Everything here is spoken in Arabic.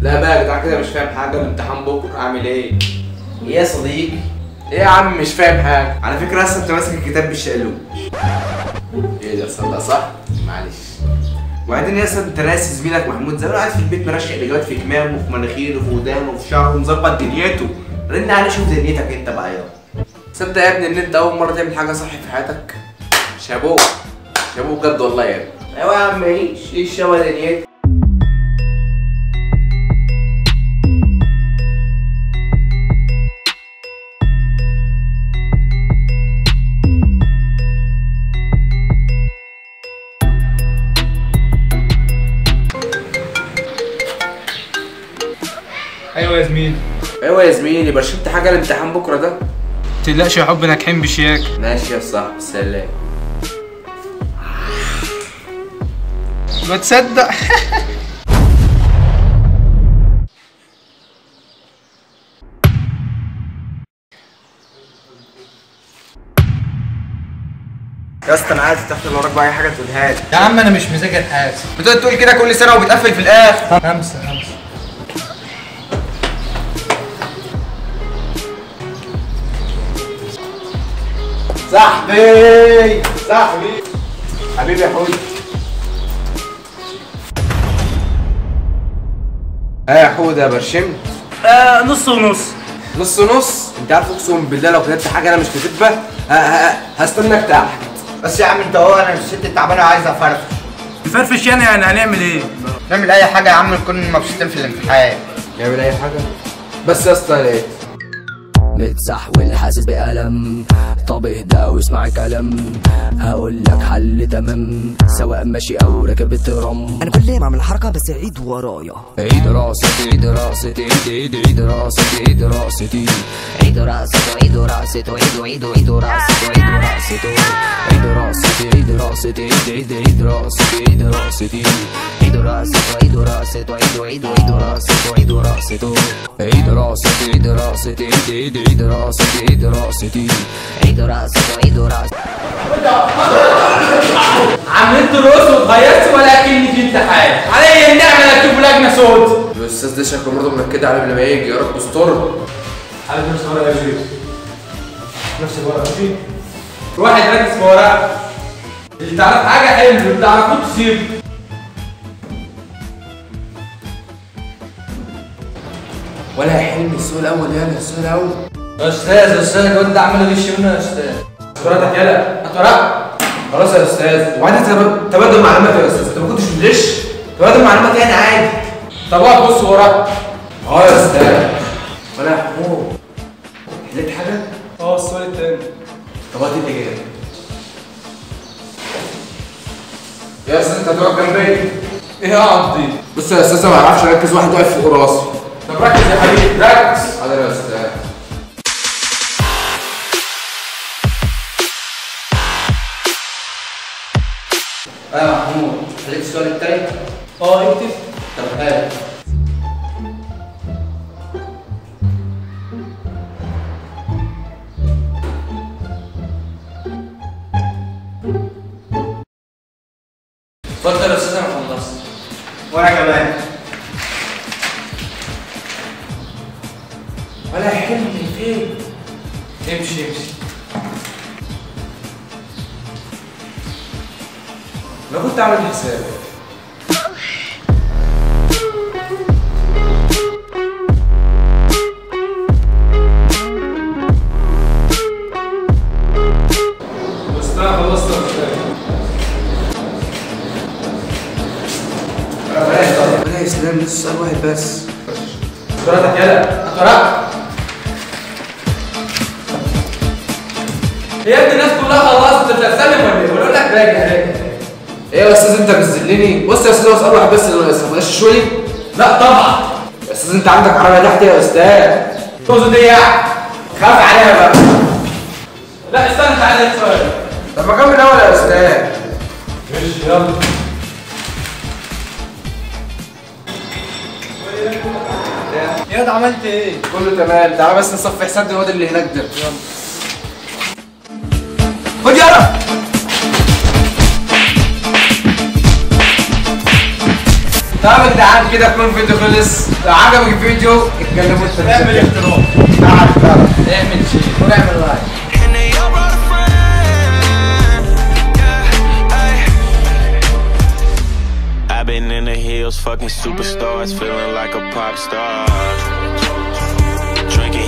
لا بقى يا جدع كده مش فاهم حاجه، الامتحان بكره اعمل ايه؟ ايه يا صديقي؟ ايه يا عم مش فاهم حاجه. على فكره اصلا انت ماسك الكتاب بالشقلوب. ايه ده صدق صح؟ معلش. وبعدين يا اسطى انت ناسي زميلك محمود زمان قاعد في البيت مرشق الاجابات في كمامه وفي مناخيره وفي ودانه وفي شعره ومظبط دنيتك. رن عليه شوف دنيتك انت بقى يلا. تصدق يا ابني ان انت اول مره تعمل حاجه صح في حياتك؟ شابوه شابوه بجد والله يا ابني. ايوه يا عم عيش الشوا دنيتك. ايوه يا زميلي. ايوه يا زميلي، برشمت حاجه الامتحان بكره ده؟ متقلقش يا حب، ناجحين بشياكه. ماشي يا صاحبي سلام. ما تصدق. يا اسطى انا عايز تحت اللي وراك بقى اي حاجه تقولها لي. يا عم انا مش مذاكر حاجه. بتقعد تقول كده كل سنه وبتقفل في الاخر. خمسة. صاحبي حبيبي يا حوده. يا حوده برشمت؟ نص ونص. نص نص؟ انت عارف اقسم بالله لو كتبت حاجه انا مش كاتبها هستناك تحت. بس يا عم انت هو انا الست التعبانه عايزه افرفش. نفرفش يعني هنعمل ايه؟ نعمل اي حاجه يا عم نكون مبسوطين في الامتحان. نعمل اي حاجه بس يا اسطى ليه؟ متسحول حاسس بألم، طب اهدى واسمع كلام، هقول لك حل تمام، سواء ماشي او راكب الترام. انا كل ما اعمل حركه بس عيد ورايا. عيد راستي عيد راستي عيد راستي عيد راستي عيد راسته عيد راسته عيد راسته عيد راسته عيد راسته عيد راسته عيد راسته عيد راسته عيد راسته عيد راسته عيد راسته عيد راسته عيد راسته عيد راسته عيد راسته عيد راسته عيد راسته عيد راسته. عملت دروس واتغيرت ولكني في امتحان، علي النعمه لا تكتب لجنه صوت. الاستاذ ده شكله برضه منكد عليه قبل ما يجي، يا رب استر. على نفس الورقه يا جيب، نفس الورقه ماشي. واحد ركز في ورقه، اللي تعرف حاجه حلو اللي تعرفوه تسيبه. ولا يا حلمي السؤال الاول يلا السؤال الاول. يا استاذ الواد ده عمال يغش منه يا استاذ. ورقتك يلا هات ورقه. خلاص يا استاذ، وبعدين تبادل معلومات يا استاذ، انت ما كنتش بتغش؟ تبادل معلومات يعني عادي. طب اقعد بص وراك. يا استاذ. ولا يا حمود حليت حاجه؟ السؤال التاني. طب هات الاجابه. يا استاذ انت هتقعد جنبي. ايه يا عبدي؟ بص يا استاذ ما بعرفش اركز، واحد واقف فوق راسي. طب ركز يا حبيبي ركز. حاضر يا استاذ. يا محمود حليت السؤال التاني؟ اكتب. طب هات. اتفضل يا استاذ انا خلصت. وانا كمان. ولا يا حلمي فين؟ امشي. انا كنت عامل حسابي. بس انا خلصت يا استاذ. ولا يا اسلام لسه سؤال واحد بس. ورقتك يلا هات ورقه. يا ابني الناس كلها خلصت، انت بتتسلم ولا ايه؟ بقول لك راجع. ايه يا استاذ انت بتذلني؟ بص يا استاذ هو سؤال واحد بس اللي ناقص، ما تغششولي؟ لا طبعا. يا استاذ انت عندك عربيه تحت يا استاذ. تقصد ايه يعني؟ خاف عليها بقى. لا استنى تعالى السؤال. طب ما كمل الاول يا استاذ. ماشي يلا. يا ده عملت ايه؟ كله تمام، تعالى بس نصفي حساب الواد اللي هناك ده. يلا. خد يلا. طب يا جدعان كده يكون الفيديو خلص. لو عجبك الفيديو اتكلموا انت اعمل احترام. اعمل شير واعمل لايك. I've been in the hills, fucking superstars, feeling like a pop star. Drinking